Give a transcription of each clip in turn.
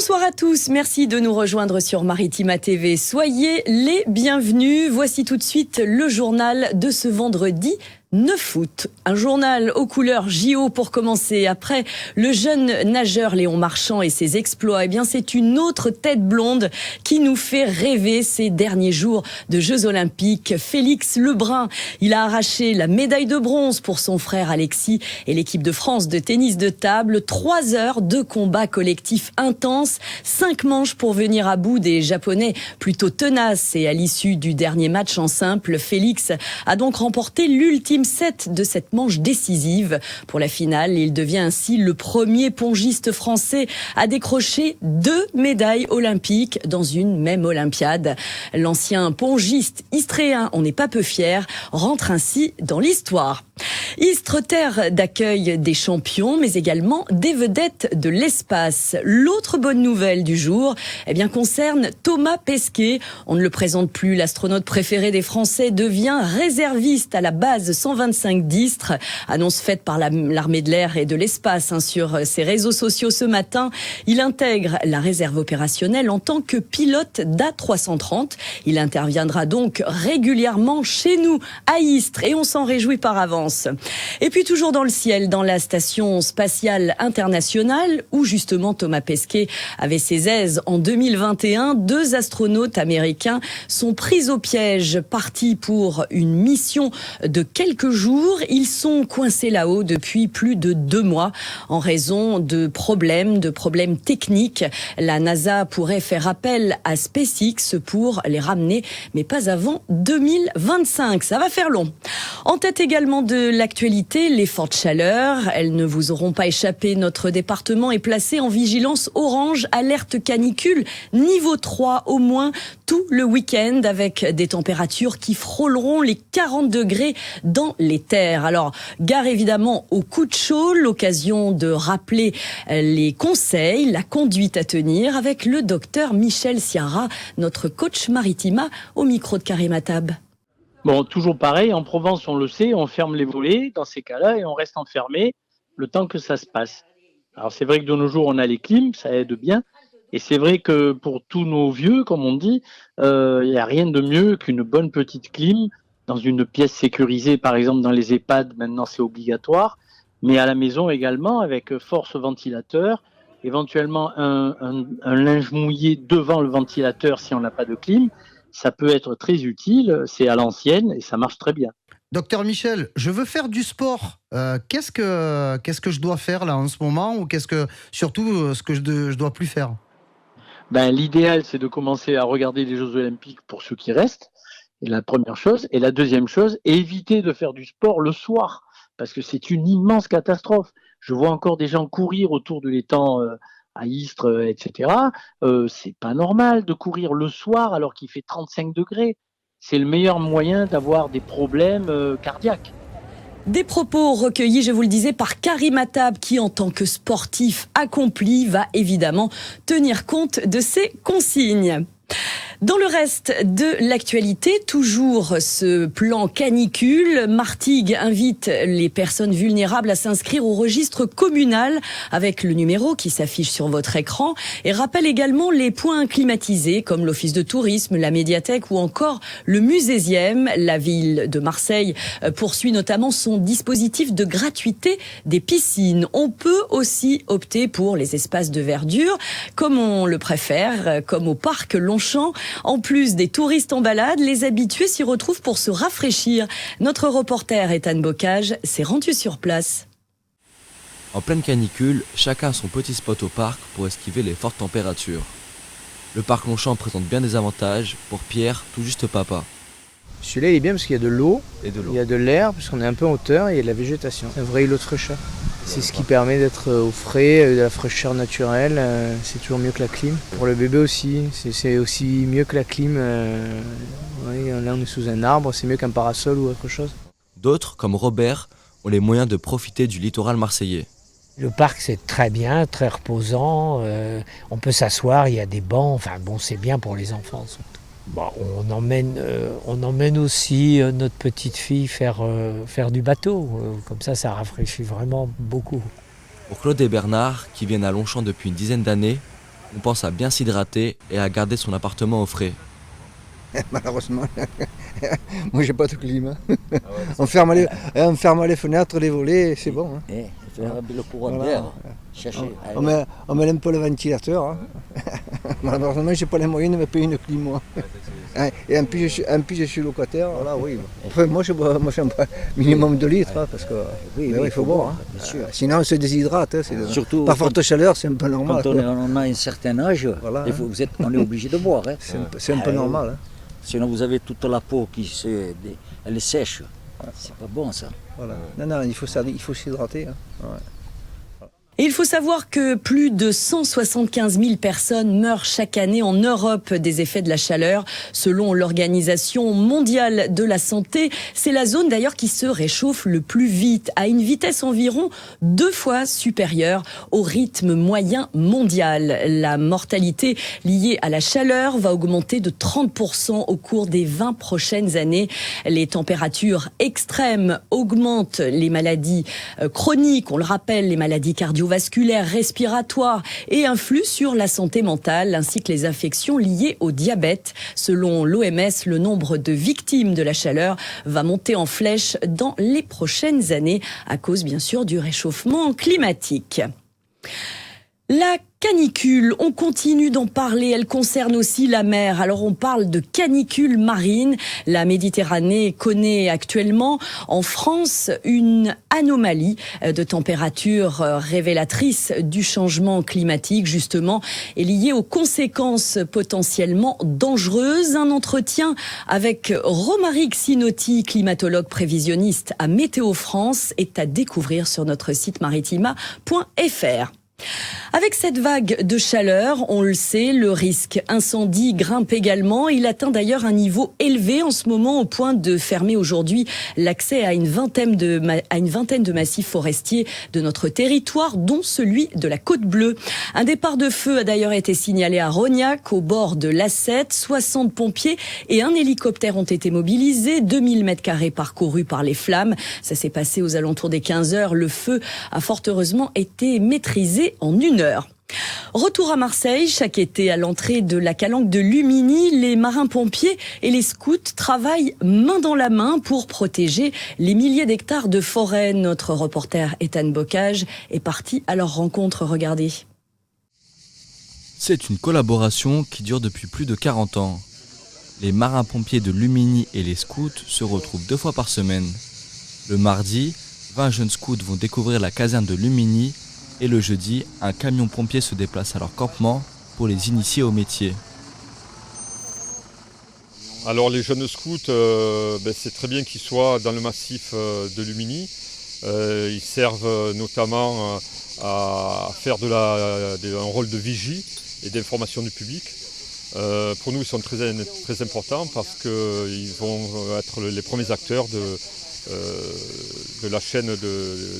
Bonsoir à tous, merci de nous rejoindre sur Maritima TV. Soyez les bienvenus. Voici tout de suite le journal de ce vendredi 9 août. Un journal aux couleurs JO pour commencer. Après le jeune nageur Léon Marchand et ses exploits, c'est une autre tête blonde qui nous fait rêver ces derniers jours de Jeux Olympiques. Félix Lebrun, il a arraché la médaille de bronze pour son frère Alexis et l'équipe de France de tennis de table. 3 heures de combat collectif intense, 5 manches pour venir à bout des Japonais plutôt tenaces. Et à l'issue du dernier match en simple, Félix a donc remporté l'ultime set de cette manche décisive. Pour la finale, il devient ainsi le premier pongiste français à décrocher 2 médailles olympiques dans une même Olympiade. L'ancien pongiste istréen, on n'est pas peu fier, rentre ainsi dans l'histoire. Istres, terre d'accueil des champions, mais également des vedettes de l'espace. L'autre bonne nouvelle du jour, concerne Thomas Pesquet. On ne le présente plus, l'astronaute préféré des Français devient réserviste à la base 125 d'Istres. Annonce faite par l'armée de l'air et de l'espace sur ses réseaux sociaux ce matin. Il intègre la réserve opérationnelle en tant que pilote d'A330. Il interviendra donc régulièrement chez nous à Istres et on s'en réjouit par avance. Et puis toujours dans le ciel, dans la station spatiale internationale où justement Thomas Pesquet avait ses aises en 2021, 2 astronautes américains sont pris au piège, partis pour une mission de quelques jours. Ils sont coincés là-haut depuis plus de 2 mois en raison de problèmes techniques. La NASA pourrait faire appel à SpaceX pour les ramener, mais pas avant 2025. Ça va faire long. En tête également de l'actualité, les fortes chaleurs. Elles ne vous auront pas échappé. Notre département est placé en vigilance orange, alerte canicule, niveau 3 au moins tout le week-end avec des températures qui frôleront les 40 degrés dans les terres. Alors, gare évidemment au coup de chaud, l'occasion de rappeler les conseils, la conduite à tenir avec le docteur Michel Ciara, notre coach Maritima, au micro de Karim Attab. Bon, toujours pareil, en Provence, on le sait, on ferme les volets dans ces cas-là et on reste enfermé le temps que ça se passe. Alors c'est vrai que de nos jours, on a les clims, ça aide bien. Et c'est vrai que pour tous nos vieux, comme on dit, il n'y a rien de mieux qu'une bonne petite clim dans une pièce sécurisée, par exemple dans les EHPAD, maintenant c'est obligatoire, mais à la maison également avec force ventilateur, éventuellement un linge mouillé devant le ventilateur si on n'a pas de clim. Ça peut être très utile, c'est à l'ancienne et ça marche très bien. Docteur Michel, je veux faire du sport. Qu'est-ce que je dois faire là en ce moment ou surtout ce que je dois plus faire? L'idéal, c'est de commencer à regarder les Jeux Olympiques pour ceux qui restent. Et la première chose. Et la deuxième chose, éviter de faire du sport le soir parce que c'est une immense catastrophe. Je vois encore des gens courir autour de l'étang à Istres, etc. C'est pas normal de courir le soir alors qu'il fait 35 degrés. C'est le meilleur moyen d'avoir des problèmes cardiaques. Des propos recueillis, je vous le disais, par Karim Attab qui, en tant que sportif accompli, va évidemment tenir compte de ces consignes. Dans le reste de l'actualité, toujours ce plan canicule, Martigues invite les personnes vulnérables à s'inscrire au registre communal avec le numéro qui s'affiche sur votre écran et rappelle également les points climatisés comme l'office de tourisme, la médiathèque ou encore le Musésième. La ville de Marseille poursuit notamment son dispositif de gratuité des piscines. On peut aussi opter pour les espaces de verdure comme on le préfère, comme au parc Longchamp. En plus des touristes en balade, les habitués s'y retrouvent pour se rafraîchir. Notre reporter Ethan Bocage s'est rendu sur place. En pleine canicule, chacun a son petit spot au parc pour esquiver les fortes températures. Le parc Longchamp présente bien des avantages pour Pierre, tout juste papa. Celui-là il est bien parce qu'il y a de l'eau, Et de l'eau. il y a de l'air parce qu'on est un peu en hauteur et il y a de la végétation. Un vrai îlot de fraîcheur. C'est ce qui permet d'être au frais, de la fraîcheur naturelle, c'est toujours mieux que la clim. Pour le bébé aussi, c'est aussi mieux que la clim. Oui, là on est sous un arbre, c'est mieux qu'un parasol ou autre chose. D'autres, comme Robert, ont les moyens de profiter du littoral marseillais. Le parc c'est très bien, très reposant, on peut s'asseoir, il y a des bancs, c'est bien pour les enfants surtout. Bon, on emmène aussi notre petite fille faire du bateau, comme ça rafraîchit vraiment beaucoup. Pour Claude et Bernard, qui viennent à Longchamp depuis une dizaine d'années, On pense à bien s'hydrater et à garder son appartement au frais. Malheureusement, moi j'ai pas de clim. On ferme les fenêtres, les volets, c'est bon. Faire le courant Voilà. d'air, chercher. On met un peu le ventilateur. Hein. Malheureusement, j'ai pas les moyens de me payer une clim, moi. Et en plus, je suis locataire. Voilà, oui. Enfin, moi, je bois minimum 2 litres, hein, parce que Oui, il faut boire. Hein. bien sûr. Sinon, on se déshydrate. Hein, Surtout par forte chaleur, c'est un peu normal. quand quoi. on a un certain âge, Voilà, on est obligé de boire. Hein. C'est un peu normal. Hein. Sinon, vous avez toute la peau elle est sèche. C'est pas bon ça. Voilà. Non, il faut s'hydrater. Hein. Ouais. Et il faut savoir que plus de 175 000 personnes meurent chaque année en Europe des effets de la chaleur. Selon l'Organisation mondiale de la santé, c'est la zone d'ailleurs qui se réchauffe le plus vite, à une vitesse environ 2 fois supérieure au rythme moyen mondial. La mortalité liée à la chaleur va augmenter de 30% au cours des 20 prochaines années. Les températures extrêmes augmentent les maladies chroniques, on le rappelle, les maladies cardiovasculaires, respiratoires et influent sur la santé mentale ainsi que les affections liées au diabète. Selon l'OMS, le nombre de victimes de la chaleur va monter en flèche dans les prochaines années à cause bien sûr du réchauffement climatique. La canicule, on continue d'en parler, elle concerne aussi la mer. Alors on parle de canicule marine. La Méditerranée connaît actuellement en France une anomalie de température révélatrice du changement climatique justement et liée aux conséquences potentiellement dangereuses. Un entretien avec Romaric Sinotti, climatologue prévisionniste à Météo France, est à découvrir sur notre site maritima.fr. Avec cette vague de chaleur, on le sait, le risque incendie grimpe également. Il atteint d'ailleurs un niveau élevé en ce moment au point de fermer aujourd'hui l'accès à une vingtaine de massifs forestiers de notre territoire, dont celui de la Côte Bleue. Un départ de feu a d'ailleurs été signalé à Rognac, au bord de l'A7. 60 pompiers et un hélicoptère ont été mobilisés. 2000 m² parcourus par les flammes. Ça s'est passé aux alentours des 15 heures. Le feu a fort heureusement été maîtrisé en 1 heure. Retour à Marseille, chaque été à l'entrée de la calanque de Lumini, les marins-pompiers et les scouts travaillent main dans la main pour protéger les milliers d'hectares de forêt. Notre reporter Ethan Bocage est parti à leur rencontre, regardez. C'est une collaboration qui dure depuis plus de 40 ans. Les marins-pompiers de Lumini et les scouts se retrouvent 2 fois par semaine. Le mardi, 20 jeunes scouts vont découvrir la caserne de Lumini et le jeudi, un camion pompier se déplace à leur campement pour les initier au métier. Alors les jeunes scouts, c'est très bien qu'ils soient dans le massif de Lumini. Ils servent notamment à faire un rôle de vigie et d'information du public. Pour nous, ils sont très importants parce qu'ils vont être les premiers acteurs de la chaîne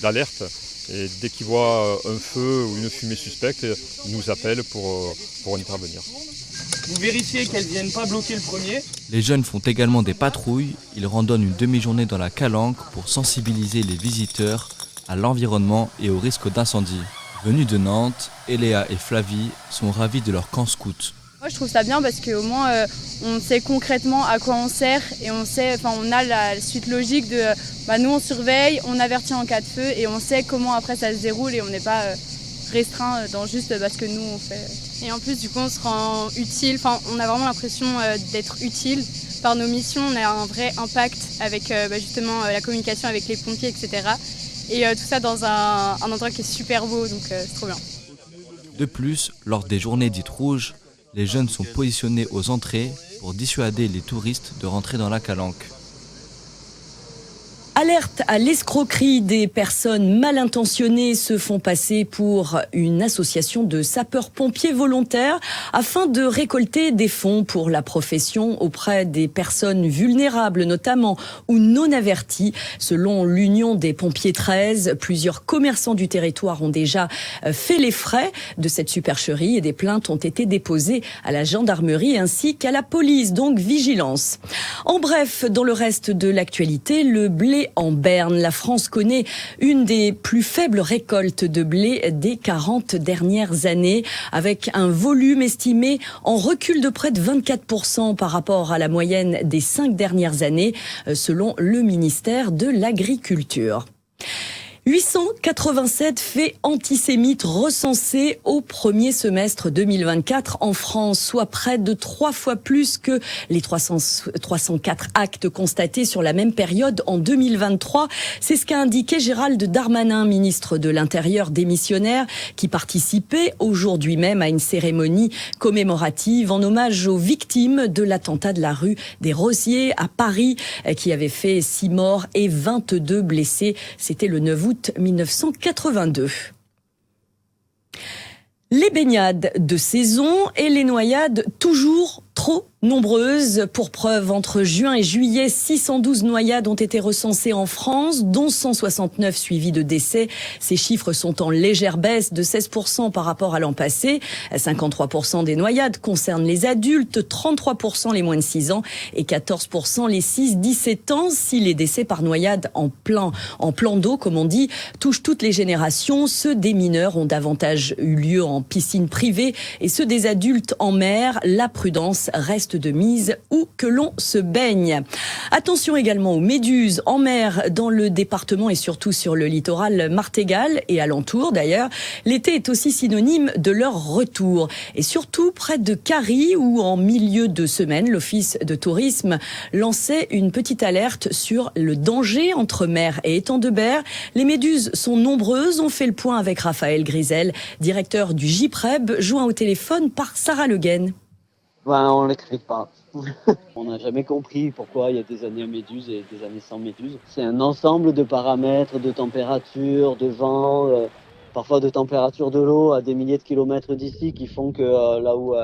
d'alerte. Et dès qu'ils voient un feu ou une fumée suspecte, ils nous appellent pour intervenir. Vous vérifiez qu'elles ne viennent pas bloquer le premier. Les jeunes font également des patrouilles. Ils randonnent une demi-journée dans la calanque pour sensibiliser les visiteurs à l'environnement et au risque d'incendie. Venus de Nantes, Eléa et Flavie sont ravis de leur camp scout. Moi je trouve ça bien parce qu'au moins on sait concrètement à quoi on sert et on a la suite logique de nous on surveille, on avertit en cas de feu et on sait comment après ça se déroule et on n'est pas restreint dans juste parce que nous on fait. Et en plus du coup on se rend utile, on a vraiment l'impression d'être utile par nos missions, on a un vrai impact avec justement la communication avec les pompiers etc. Et tout ça dans un endroit qui est super beau donc c'est trop bien. De plus, lors des journées dites rouges, les jeunes sont positionnés aux entrées pour dissuader les touristes de rentrer dans la calanque. Alerte à l'escroquerie, des personnes mal intentionnées se font passer pour une association de sapeurs-pompiers volontaires afin de récolter des fonds pour la profession auprès des personnes vulnérables notamment ou non averties. Selon l'Union des pompiers 13, plusieurs commerçants du territoire ont déjà fait les frais de cette supercherie et des plaintes ont été déposées à la gendarmerie ainsi qu'à la police, donc vigilance. En bref, dans le reste de l'actualité, le blé blé en Berne. La France connaît une des plus faibles récoltes de blé des 40 dernières années, avec un volume estimé en recul de près de 24% par rapport à la moyenne des 5 dernières années, selon le ministère de l'Agriculture. 887 faits antisémites recensés au premier semestre 2024 en France, soit près de 3 fois plus que les 304 actes constatés sur la même période en 2023. C'est ce qu'a indiqué Gérald Darmanin, ministre de l'Intérieur démissionnaire, qui participait aujourd'hui même à une cérémonie commémorative en hommage aux victimes de l'attentat de la rue des Rosiers à Paris, qui avait fait 6 morts et 22 blessés. C'était le 9 août 1982. Les baignades de saison et les noyades toujours trop nombreuses. Pour preuve, entre juin et juillet, 612 noyades ont été recensées en France, dont 169 suivies de décès. Ces chiffres sont en légère baisse de 16% par rapport à l'an passé. 53% des noyades concernent les adultes, 33% les moins de 6 ans et 14% les 6-17 ans. Si les décès par noyade en plan d'eau, comme on dit, touchent toutes les générations, ceux des mineurs ont davantage eu lieu en piscine privée et ceux des adultes en mer. La prudence reste de mise où que l'on se baigne. Attention également aux méduses en mer dans le département et surtout sur le littoral martégal et alentour d'ailleurs. L'été est aussi synonyme de leur retour. Et surtout près de Carie où en milieu de semaine, l'Office de tourisme lançait une petite alerte sur le danger entre mer et étang de Berre. Les méduses sont nombreuses. On fait le point avec Raphaël Grisel, directeur du JPREB, joint au téléphone par Sarah Le Guen. On ne l'explique pas. On n'a jamais compris pourquoi il y a des années à méduses et des années sans méduses. C'est un ensemble de paramètres, de température, de vent, parfois de température de l'eau à des milliers de kilomètres d'ici qui font que là où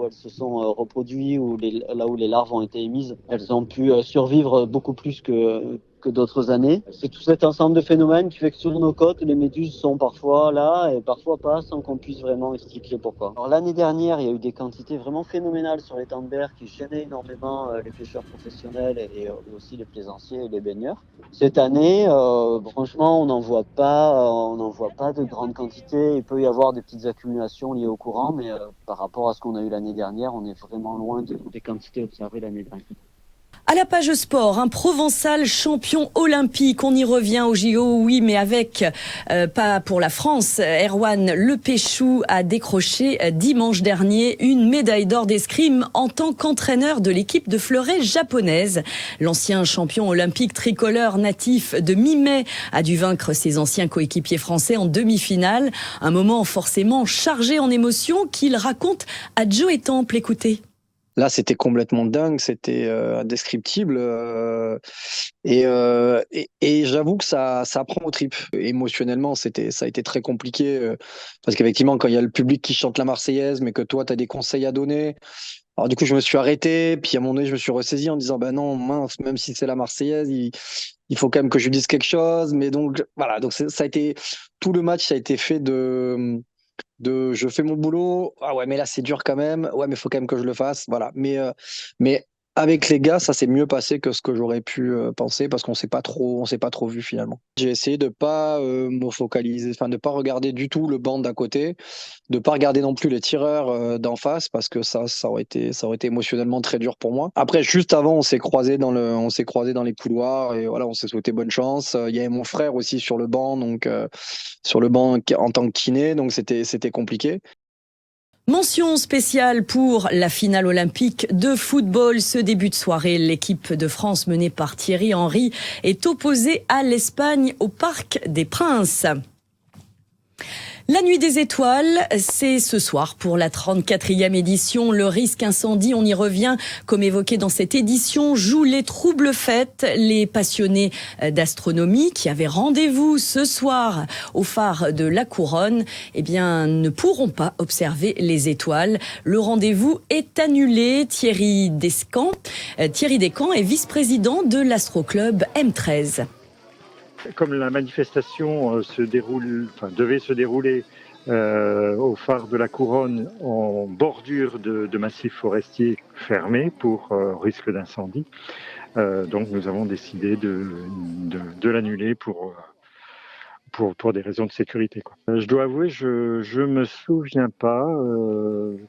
elles se sont reproduites ou là où les larves ont été émises, elles ont pu survivre beaucoup plus que d'autres années. C'est tout cet ensemble de phénomènes qui fait que sur nos côtes, les méduses sont parfois là et parfois pas sans qu'on puisse vraiment expliquer pourquoi. Alors l'année dernière, il y a eu des quantités vraiment phénoménales sur l'étang de Berre qui gênaient énormément les pêcheurs professionnels et aussi les plaisanciers et les baigneurs. Cette année, franchement, on n'en voit pas de grandes quantités. Il peut y avoir des petites accumulations liées au courant, mais par rapport à ce qu'on a eu l'année dernière, on est vraiment loin des quantités observées l'année dernière. À la page sport, un Provençal champion olympique. On y revient au JO, oui, mais avec, pas pour la France. Erwan Lepéchou a décroché dimanche dernier une médaille d'or d'escrime en tant qu'entraîneur de l'équipe de fleuret japonaise. L'ancien champion olympique tricolore natif de mi-mai a dû vaincre ses anciens coéquipiers français en demi-finale. Un moment forcément chargé en émotions qu'il raconte à Joe Temple. Écoutez. Là, c'était complètement dingue, c'était indescriptible. Et j'avoue que ça prend aux tripes. Émotionnellement, ça a été très compliqué. Parce qu'effectivement, quand il y a le public qui chante la Marseillaise, mais que toi, tu as des conseils à donner. Alors du coup, je me suis arrêté. Puis à un moment donné, je me suis ressaisi en disant, ben non, mince, même si c'est la Marseillaise, il faut quand même que je lui dise quelque chose. Mais donc, voilà. Donc, ça a été, tout le match, ça a été fait de je fais mon boulot, ah ouais mais là c'est dur quand même, ouais mais faut quand même que je le fasse, voilà. Mais avec les gars ça s'est mieux passé que ce que j'aurais pu penser parce qu'on s'est pas trop vu finalement. J'ai essayé de pas me focaliser, enfin de pas regarder du tout le banc d'à côté, de pas regarder non plus les tireurs d'en face parce que ça aurait été émotionnellement très dur pour moi. Après juste avant on s'est croisés dans les couloirs et voilà on s'est souhaité bonne chance. Il y avait mon frère aussi sur le banc donc sur le banc en tant que kiné donc c'était compliqué. Mention spéciale pour la finale olympique de football. Ce début de soirée, l'équipe de France menée par Thierry Henry est opposée à l'Espagne au Parc des Princes. La nuit des étoiles, c'est ce soir pour la 34e édition. Le risque incendie, on y revient, comme évoqué dans cette édition, joue les troubles fêtes. Les passionnés d'astronomie qui avaient rendez-vous ce soir au phare de la Couronne, ne pourront pas observer les étoiles. Le rendez-vous est annulé. Thierry Descamps est vice-président de l'Astro-Club M13. Comme la manifestation devait se dérouler au phare de la Couronne en bordure de massifs forestiers fermés pour risque d'incendie, Donc nous avons décidé de l'annuler pour des raisons de sécurité, quoi. Je dois avouer, je me souviens pas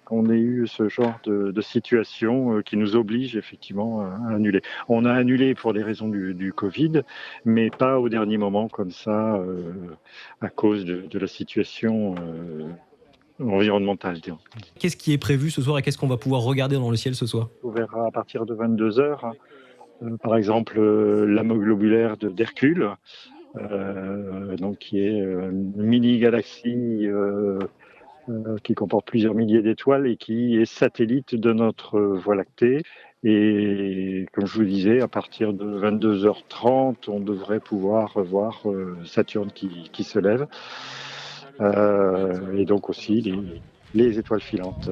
qu'on ait eu ce genre de situation qui nous oblige effectivement à annuler. On a annulé pour des raisons du Covid, mais pas au dernier moment comme ça, à cause de la situation environnementale. Disons. Qu'est-ce qui est prévu ce soir et qu'est-ce qu'on va pouvoir regarder dans le ciel ce soir? On verra à partir de 22h, par exemple, l'amas globulaire d'Hercule. Donc qui est une mini-galaxie qui comporte plusieurs milliers d'étoiles et qui est satellite de notre Voie lactée. Et comme je vous disais, à partir de 22h30, on devrait pouvoir voir Saturne qui se lève. Et donc aussi les étoiles filantes.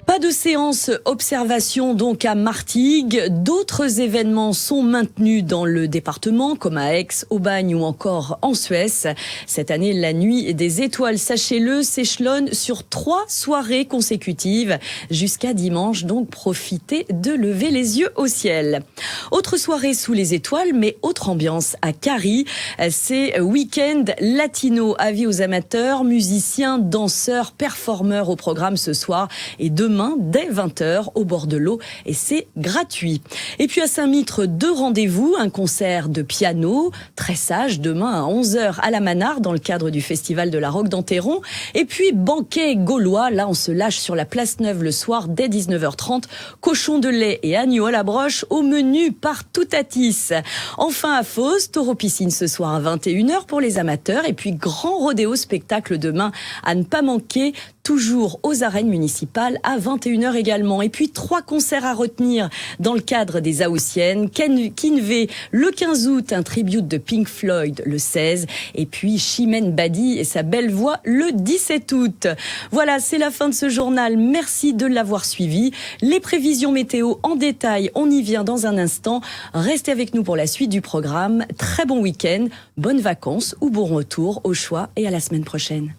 Pas de séance observation donc à Martigues. D'autres événements sont maintenus dans le département, comme à Aix, Aubagne ou encore en Suisse. Cette année, la nuit des étoiles, sachez-le, s'échelonne sur 3 soirées consécutives jusqu'à dimanche. Donc, profitez de lever les yeux au ciel. Autre soirée sous les étoiles, mais autre ambiance à Cary. C'est week-end latino. Avis aux amateurs, musiciens, danseurs, performeurs au programme ce soir et demain dès 20h au bord de l'eau et c'est gratuit. Et puis à Saint-Mitre, 2 rendez-vous, un concert de piano, très sage, demain à 11h à la Manard dans le cadre du festival de la Roque d'Enterron. Et puis banquet gaulois, là on se lâche sur la place Neuve le soir dès 19h30, cochon de lait et agneau à la broche au menu par Toutatis. Enfin à Fos, taureau piscine ce soir à 21h pour les amateurs et puis grand rodéo spectacle demain à ne pas manquer, toujours aux arènes municipales à 21h également. Et puis 3 concerts à retenir dans le cadre des Haussiennes. Kinvey le 15 août, un tribute de Pink Floyd le 16. Et puis Chimène Badi et sa belle voix le 17 août. Voilà, c'est la fin de ce journal. Merci de l'avoir suivi. Les prévisions météo en détail, on y vient dans un instant. Restez avec nous pour la suite du programme. Très bon week-end, bonnes vacances ou bon retour au choix et à la semaine prochaine.